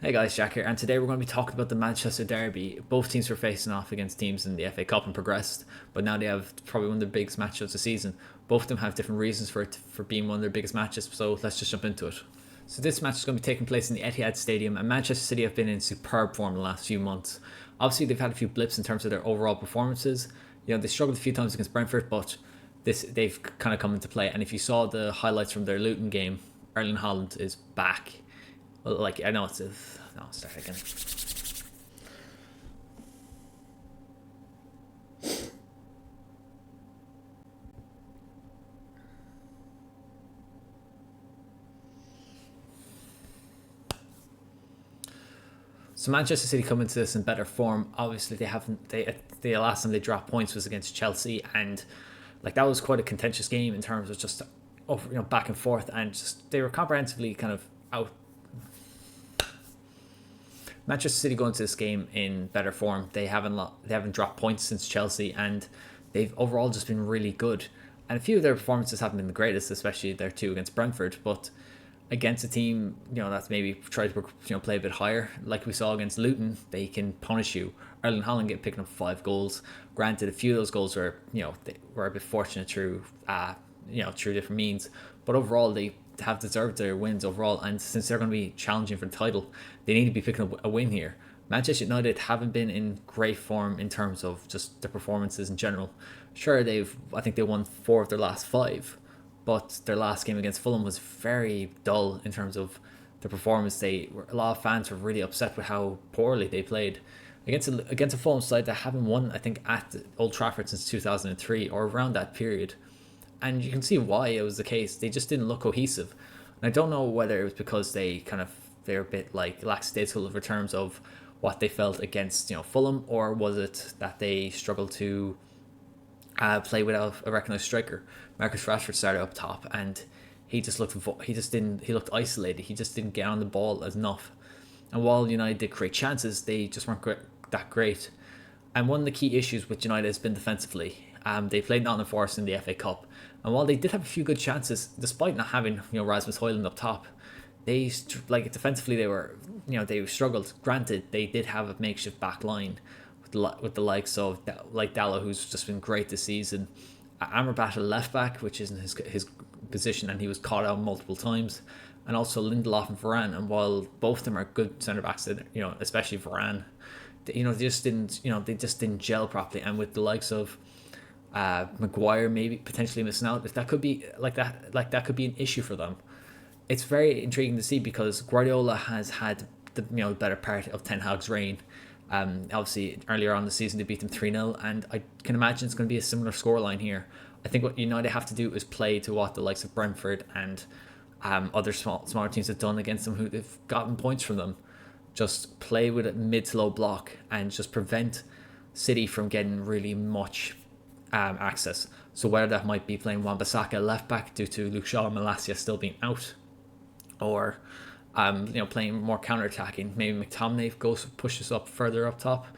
Hey guys, Jack here, and today we're going to be talking about the Manchester Derby. Both teams were facing off against teams in the FA Cup and progressed, but now they have probably one of the biggest matches of the season. Both of them have different reasons for being one of their biggest matches, so let's just jump into it. So this match is going to be taking place in the Etihad Stadium, and Manchester City have been in superb form the last few months. Obviously, they've had a few blips in terms of their overall performances. They struggled a few times against Brentford, but they've kind of come into play. And if you saw the highlights from their Luton game, Erling Haaland is back. Like, I know it's no, start again. So Manchester City come into this in better form. Obviously, they haven't. The last time they dropped points was against Chelsea, and like that was quite a contentious game in terms of just back and forth, and just they were comprehensively kind of out. Manchester City go into this game in better form. They haven't dropped points since Chelsea, and they've overall just been really good. And a few of their performances haven't been the greatest, especially their two against Brentford. But against a team that's maybe tried to play a bit higher, like we saw against Luton, they can punish you. Erling Haaland picking up 5 goals. Granted, a few of those goals were they were a bit fortunate through through different means, but overall they have deserved their wins overall, and since they're going to be challenging for the title, they need to be picking up a win here. Manchester United haven't been in great form in terms of just their performances in general. Sure, I think they won 4 of their last 5, but their last game against Fulham was very dull in terms of the performance. A lot of fans were really upset with how poorly they played against a Fulham side that haven't won, I think, at Old Trafford since 2003 or around that period. And you can see why it was the case. They just didn't look cohesive. And I don't know whether it was because they're a bit like lackadaisical in terms of what they felt against Fulham, or was it that they struggled to play without a recognised striker. Marcus Rashford started up top, and he looked isolated. He just didn't get on the ball enough. And while United did create chances, they just weren't that great. And one of the key issues with United has been defensively. They played Nottingham Forest in the FA Cup, and while they did have a few good chances, despite not having Rasmus Haaland up top, they defensively they struggled. Granted, they did have a makeshift back line with the likes of Dallo, who's just been great this season. Amrabat at left back, which isn't his position, and he was caught out multiple times, and also Lindelof and Varane. And while both of them are good centre backs, especially Varane, they just didn't gel properly. And with the likes of Maguire maybe potentially missing out, if that could be that could be an issue for them. It's very intriguing to see because Guardiola has had the better part of Ten Hag's reign. Obviously earlier on in the season they beat them 3-0, and I can imagine it's going to be a similar scoreline here. I think what United have to do is play to what the likes of Brentford and other smaller teams have done against them, who they've gotten points from them. Just play with a mid to low block and just prevent City from getting really much access. So whether that might be playing Wan-Bissaka left back due to Luke Shaw and Malacia still being out, or playing more counter-attacking, maybe McTominay pushes up further up top,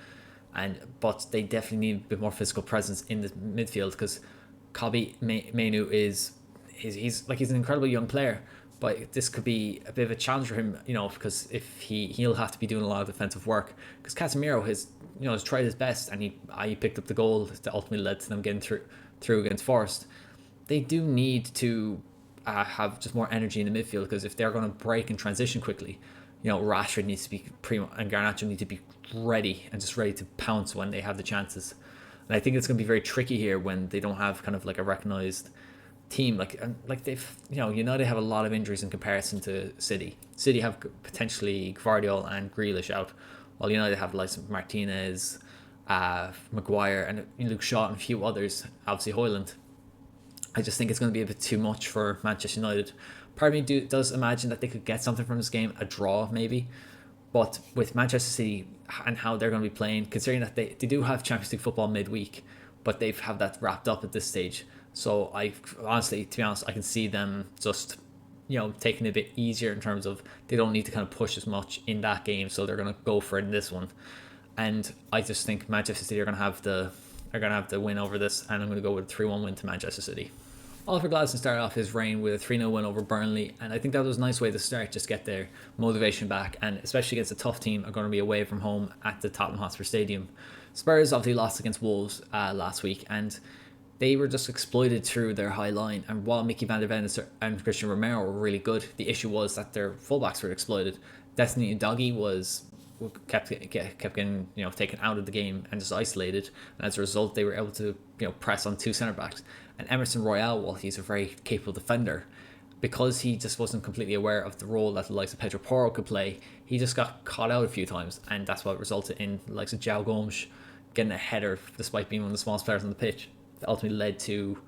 but they definitely need a bit more physical presence in the midfield, because Kobbie Mainoo he's an incredible young player, but this could be a bit of a challenge for him, because if he'll have to be doing a lot of defensive work, because Casemiro has tried his best, and he picked up the goal that ultimately led to them getting through against Forest. They do need to have just more energy in the midfield, because if they're going to break and transition quickly, Rashford needs to be and Garnacho need to be ready to pounce when they have the chances. And I think it's going to be very tricky here when they don't have kind of like a recognised team. They've United have a lot of injuries in comparison to City. City have potentially Guardiola and Grealish out, while United have like Martinez, Maguire, and Luke Shaw and a few others. Obviously Haaland. I just think it's going to be a bit too much for Manchester United. Part of me does imagine that they could get something from this game, a draw maybe. But with Manchester City and how they're going to be playing, considering that they do have Champions League football midweek, but they've have that wrapped up at this stage. So to be honest, I can see them just taking it a bit easier in terms of they don't need to kind of push as much in that game, so they're going to go for it in this one. And I just think Manchester City are going to have the win over this, and I'm going to go with a 3-1 win to Manchester City. Oliver Glasner started off his reign with a 3-0 win over Burnley, and I think that was a nice way to start, just get their motivation back, and especially against a tough team are going to be away from home at the Tottenham Hotspur Stadium. Spurs obviously lost against Wolves last week, and they were just exploited through their high line. And while Mickey van der Ven and Christian Romero were really good, the issue was that their fullbacks were exploited. Destiny Udogie was kept getting taken out of the game and just isolated, and as a result they were able to press on two centre backs. And Emerson Royale, while he's a very capable defender, because he just wasn't completely aware of the role that the likes of Pedro Porro could play, he just got caught out a few times, and that's what resulted in the likes of João Gomes getting a header despite being one of the smallest players on the pitch. That ultimately led to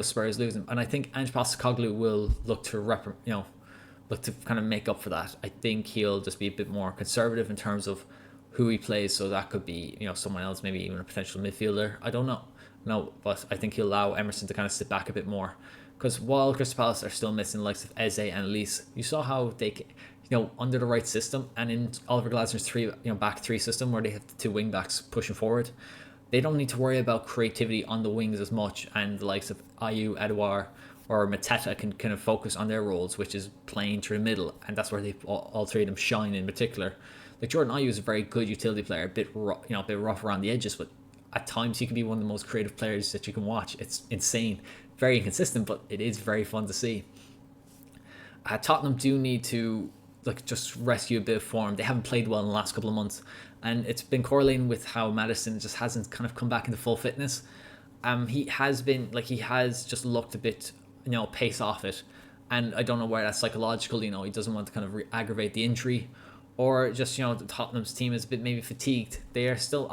Spurs losing. And I think Ange Postecoglou will look to kind of make up for that. I think he'll just be a bit more conservative in terms of who he plays, so that could be someone else, maybe even a potential midfielder. I don't know. No, but I think he'll allow Emerson to kind of sit back a bit more, because while Crystal Palace are still missing the likes of Eze and Elise, you saw how they, under the right system and in Oliver Glasner's back three system where they have the two wing backs pushing forward, they don't need to worry about creativity on the wings as much, and the likes of Ayew, Edouard or Mateta can kind of focus on their roles, which is playing through the middle, and that's where they all three of them shine in particular. Like Jordan Ayew is a very good utility player, a bit rough around the edges, but at times he can be one of the most creative players that you can watch. It's insane, very inconsistent, but it is very fun to see. Tottenham do need to just rescue a bit of form. They haven't played well in the last couple of months, and it's been correlating with how Maddison just hasn't kind of come back into full fitness. He has just looked a bit pace off it, and I don't know where that's psychological. He doesn't want to kind of aggravate the injury, or just Tottenham's team is a bit maybe fatigued. They are still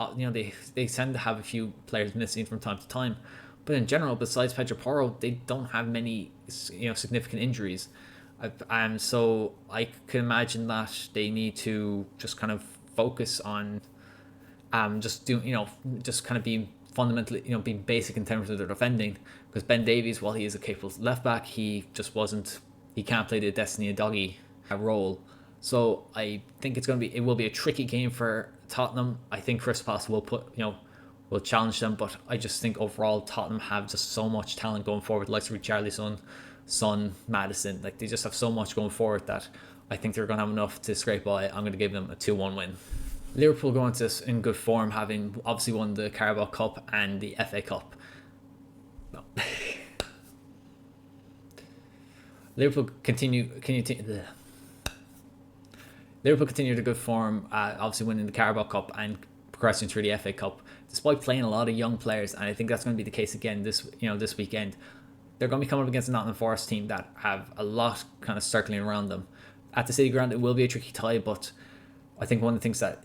they tend to have a few players missing from time to time, but in general, besides Pedro Porro, they don't have many significant injuries. So I can imagine that they need to just kind of focus on just kind of being fundamentally being basic in terms of their defending, because Ben Davies, while he is a capable left back, he can't play the Destiny Udogie role. So I think it will be a tricky game for Tottenham. I think Crystal Palace will challenge them, but I just think overall Tottenham have just so much talent going forward, like Richarlison, Son, Maddison. Like, they just have so much going forward that I think they're going to have enough to scrape by. I'm going to give them a 2-1 win. Liverpool go into this in good form, having obviously won the Carabao Cup and the FA Cup. No. Liverpool continue to good form, obviously winning the Carabao Cup and progressing through the FA Cup, despite playing a lot of young players. And I think that's going to be the case again this weekend. They're going to be coming up against the Nottingham Forest team that have a lot kind of circling around them. At the City Ground, it will be a tricky tie, but I think one of the things that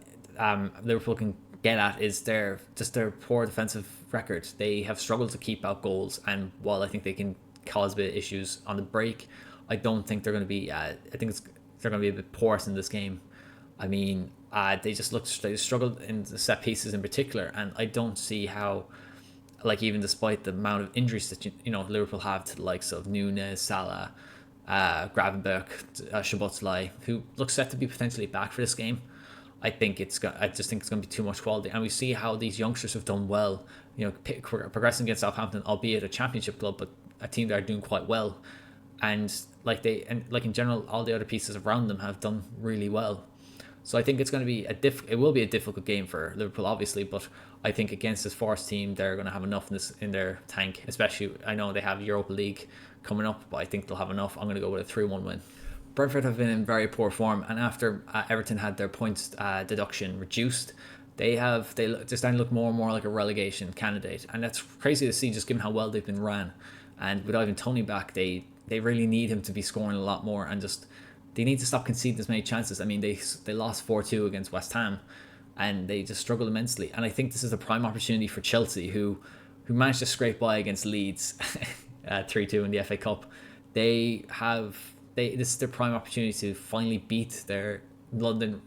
Liverpool can get at is their poor defensive record. They have struggled to keep out goals, and while I think they can cause a bit of issues on the break, I don't think they're going to be. They're going to be a bit porous in this game. I mean, they struggled in the set pieces in particular, and I don't see how, even despite the amount of injuries that Liverpool have to the likes of Núñez, Salah, Gravenberch, Szoboszlai, who looks set to be potentially back for this game. I just think it's going to be too much quality, and we see how these youngsters have done well. Progressing against Southampton, albeit a championship club, but a team that are doing quite well, and in general, all the other pieces around them have done really well. So I think it's going to be it will be a difficult game for Liverpool, obviously, but I think against this Forest team, they're going to have enough in their tank. Especially, I know they have Europa League coming up, but I think they'll have enough. I'm going to go with a 3-1 win. Brentford have been in very poor form, and after Everton had their points deduction reduced, they starting to look more and more like a relegation candidate, and that's crazy to see, just given how well they've been ran. And with Ivan Toney back, they really need him to be scoring a lot more, and just they need to stop conceding as many chances. I mean, they lost 4-2 against West Ham, and they just struggled immensely. And I think this is a prime opportunity for Chelsea, who managed to scrape by against Leeds 3-2 in the FA Cup. This is their prime opportunity to finally beat their London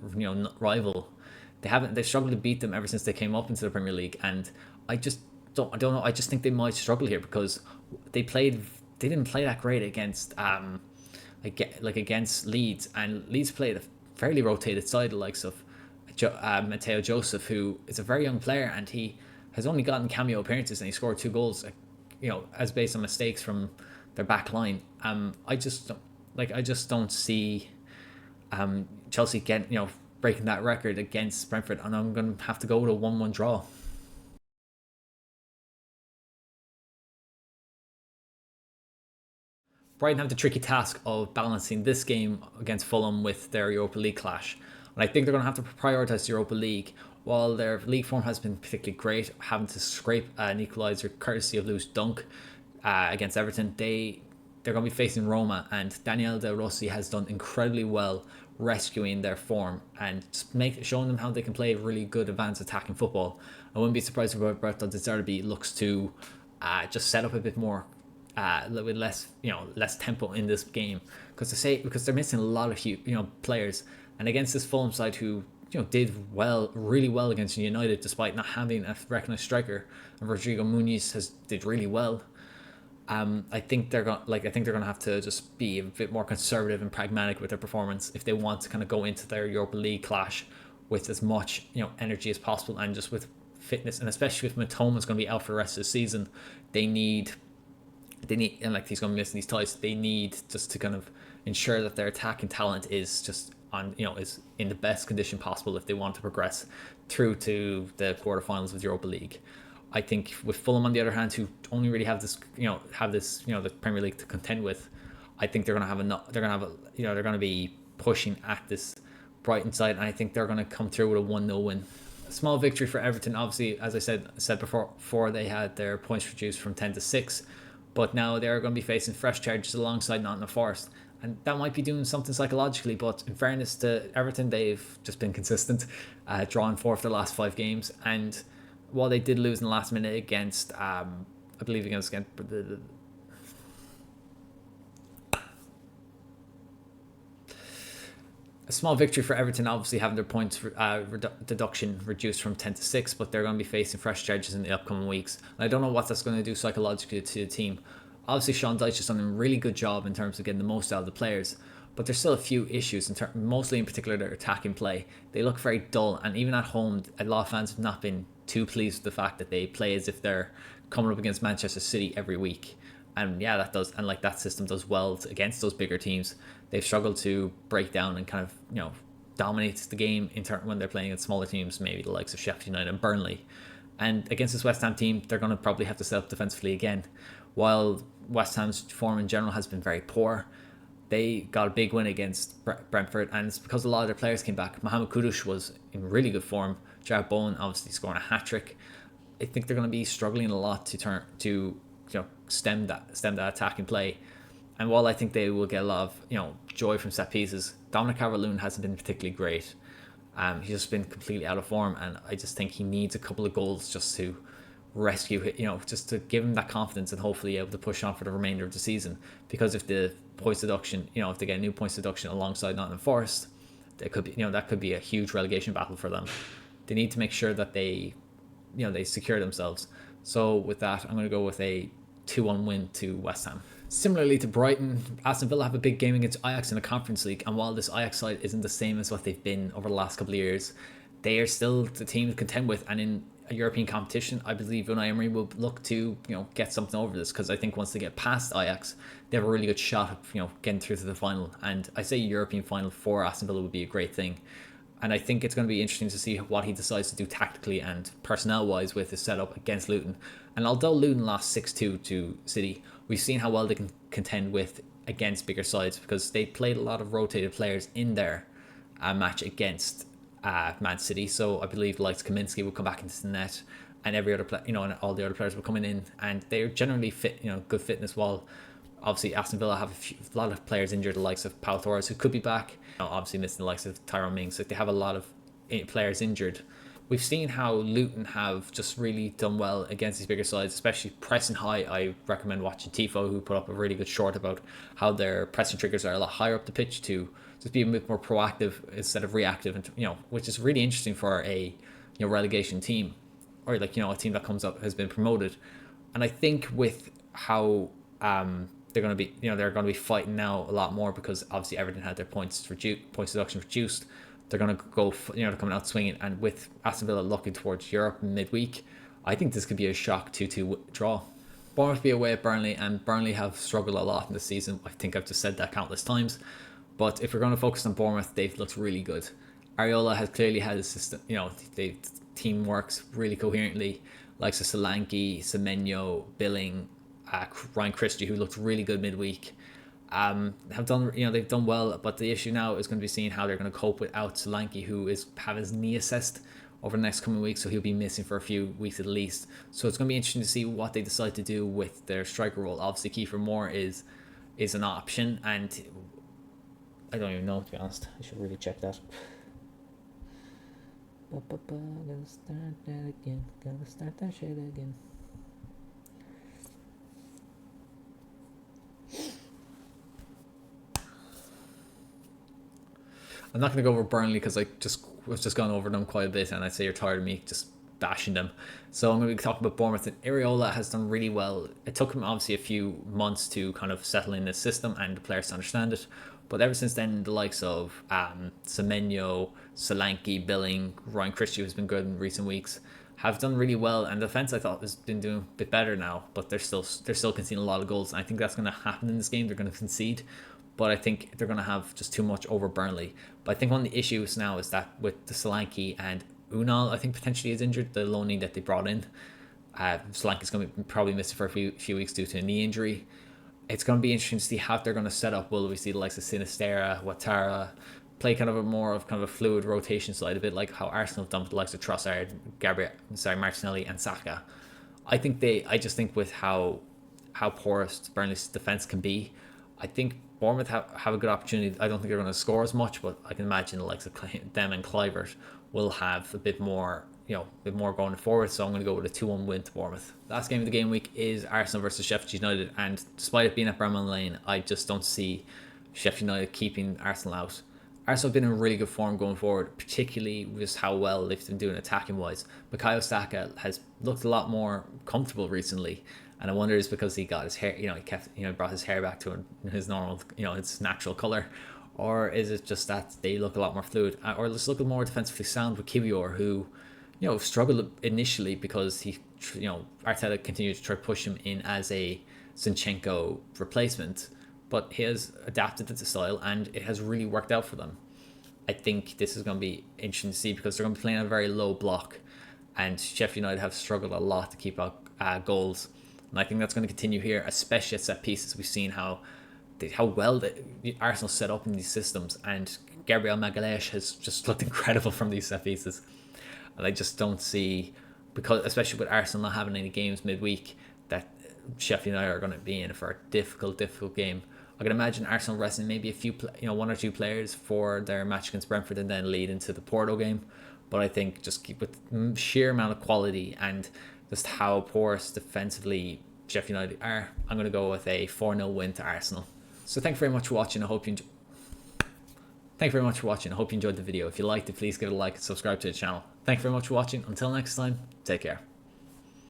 rival. They've struggled to beat them ever since they came up into the Premier League, and I don't know. I just think they might struggle here, because they didn't play that great against against Leeds, and Leeds played a fairly rotated side, the likes of Mateo Joseph, who is a very young player, and he has only gotten cameo appearances, and he scored 2 goals as based on mistakes from their back line. I just don't see Chelsea getting breaking that record against Brentford, and I'm going to have to go with a 1-1 draw. Brighton have the tricky task of balancing this game against Fulham with their Europa League clash. And I think they're going to have to prioritise the Europa League. While their league form has been particularly great, having to scrape an equaliser courtesy of Lewis Dunk against Everton, they're going to be facing Roma, and Daniele De Rossi has done incredibly well rescuing their form and showing them how they can play really good advanced attacking football. I wouldn't be surprised if Roberto De Zerbi looks to just set up a bit more with less tempo in this game, because they're missing a lot of players, and against this Fulham side who did really well against United despite not having a recognised striker, and Rodrigo Muniz did really well. I think they're gonna have to just be a bit more conservative and pragmatic with their performance if they want to kind of go into their Europa League clash with as much energy as possible, and just with fitness, and especially with Matoma's going to be out for the rest of the season. They need, and like he's going to be missing these ties. They need just to kind of ensure that their attacking talent is just is in the best condition possible if they want to progress through to the quarterfinals of the Europa League. I think with Fulham on the other hand, who only really have the Premier League to contend with, I think they're going to be pushing at this Brighton side, and I think they're going to come through with a 1-0 win. A small victory for Everton, obviously, as I said before they had their points reduced from 10 to 6, but now they're going to be facing fresh charges alongside Nottingham Forest, and that might be doing something psychologically. But in fairness to Everton, they've just been consistent, drawing 4 of their last 5 games, and while they did lose in the last minute against, I believe against a small victory for Everton, obviously having their points deduction reduced from 10 to 6, but they're going to be facing fresh charges in the upcoming weeks. And I don't know what that's going to do psychologically to the team. Obviously, Sean Dyche has done a really good job in terms of getting the most out of the players, but there's still a few issues, mostly in particular their attacking play. They look very dull, and even at home, a lot of fans have not been too pleased with the fact that they play as if they're coming up against Manchester City every week. And yeah, that system does well against those bigger teams. They've struggled to break down and kind of dominate the game when they're playing against smaller teams, maybe the likes of Sheffield United and Burnley. And against this West Ham team, they're going to probably have to set up defensively again. While West Ham's form in general has been very poor, they got a big win against Brentford, and it's because a lot of their players came back. Mohamed Kudus was in really good form. Jared Bowen obviously scoring a hat-trick. I think they're going to be struggling a lot to stem that attacking play. And while I think they will get a lot of joy from set pieces, Dominic Calvert-Lewin hasn't been particularly great. He's just been completely out of form, and I just think he needs a couple of goals just to rescue it, just to give him that confidence and hopefully able to push on for the remainder of the season. Because if the points deduction, if they get a new points deduction alongside Nottingham Forest, that could be a huge relegation battle for them. They need to make sure that they secure themselves. So with that, I'm going to go with a 2-1 win to West Ham. Similarly to Brighton, Aston Villa have a big game against Ajax in the Conference League, and while this Ajax side isn't the same as what they've been over the last couple of years, they are still the team to contend with, and in a European competition, I believe Unai Emery will look to get something over this, because I think once they get past Ajax, they have a really good shot of getting through to the final. And I say European final for Aston Villa would be a great thing. And I think it's going to be interesting to see what he decides to do tactically and personnel-wise with his setup against Luton. And although Luton lost 6-2 to City, we've seen how well they can contend with against bigger sides, because they played a lot of rotated players in their match against Man City. So I believe the likes of Kaminsky will come back into the net, and every other and all the other players will come in, and they're generally fit, good fitness. While obviously Aston Villa have a lot of players injured, the likes of Pau Torres, who could be back. Obviously missing the likes of Tyrone Mings. So they have a lot of players injured. We've seen how Luton have just really done well against these bigger sides, especially pressing high. I recommend watching Tifo, who put up a really good short about how their pressing triggers are a lot higher up the pitch to just be a bit more proactive instead of reactive, and which is really interesting for a relegation team, or a team that comes up has been promoted. And I think with how they're going to be they're going to be fighting now a lot more, because obviously Everton had their points deduction reduced. They're going to go they're coming out swinging, and with Aston Villa looking towards Europe midweek, I think this could be a shock 2-2 draw. Bournemouth be away at Burnley, and Burnley have struggled a lot in the season. I think I've just said that countless times. But if we're going to focus on Bournemouth, they've looked really good. Areola has clearly had a system, the team works really coherently. Likes of Solanke, Semenyo, Billing, Ryan Christie, who looked really good midweek. Have done, they've done well, but the issue now is going to be seeing how they're going to cope without Solanke, who is having his knee assessed over the next coming weeks, so he'll be missing for a few weeks at least. So it's going to be interesting to see what they decide to do with their striker role. Obviously, Kiefer Moore is an option, and I don't even know, to be honest. I should really check that. Gotta start that again. Gotta start that shit again. I'm not going to go over Burnley because I was just gone over them quite a bit, and I'd say you're tired of me just bashing them. So I'm going to be talking about Bournemouth. And Areola has done really well. It took him obviously a few months to kind of settle in the system and the players to understand it. But ever since then, the likes of Semenyo, Solanke, Billing, Ryan Christie, who's been good in recent weeks, have done really well. And the defence, I thought, has been doing a bit better now. But they're still conceding a lot of goals. And I think that's going to happen in this game. They're going to concede. But I think they're going to have just too much over Burnley. But I think one of the issues now is that with the Solanke and Unal, I think potentially is injured, the loanee that they brought in. Solanke's going to be probably missing for a few weeks due to a knee injury. It's going to be interesting to see how they're going to set up. Will we see the likes of Sinistera, Ouattara, play kind of a fluid rotation side, a bit like how Arsenal have done with the likes of Trossard, Martinelli and Saka. I just think with how porous Burnley's defence can be, I think Bournemouth have a good opportunity. I don't think they're going to score as much, but I can imagine the likes of them and Kluivert will have a bit more going forward. So I'm going to go with a 2-1 win to Bournemouth. Last game of the game week is Arsenal versus Sheffield United, and despite it being at Bramall Lane, I just don't see Sheffield United keeping Arsenal out. Arsenal have been in really good form going forward, particularly just how well they've been doing attacking wise. Bukayo Saka has looked a lot more comfortable recently, and I wonder is because he got his hair, brought his hair back to his normal, its natural colour, or is it just that they look a lot more fluid, or just look more defensively sound with Kiwior, who, struggled initially because Arteta continued to try to push him in as a Zinchenko replacement, but he has adapted to the style and it has really worked out for them. I think this is going to be interesting to see because they're going to be playing a very low block, and Sheffield United have struggled a lot to keep out goals. And I think that's going to continue here, especially at set pieces. We've seen how well Arsenal set up in these systems, and Gabriel Magalhaes has just looked incredible from these set pieces. And I just don't see, because especially with Arsenal not having any games midweek, that Sheffield United are going to be in for a difficult game. I can imagine Arsenal resting maybe one or two players for their match against Brentford and then lead into the Porto game. But I think just with sheer amount of quality and just how porous defensively Sheffield United are, I'm going to go with a 4-0 win to Arsenal. So thank you very much for watching. I hope you enjoyed the video. If you liked it, please give it a like and subscribe to the channel. Thank you very much for watching. Until next time, take care.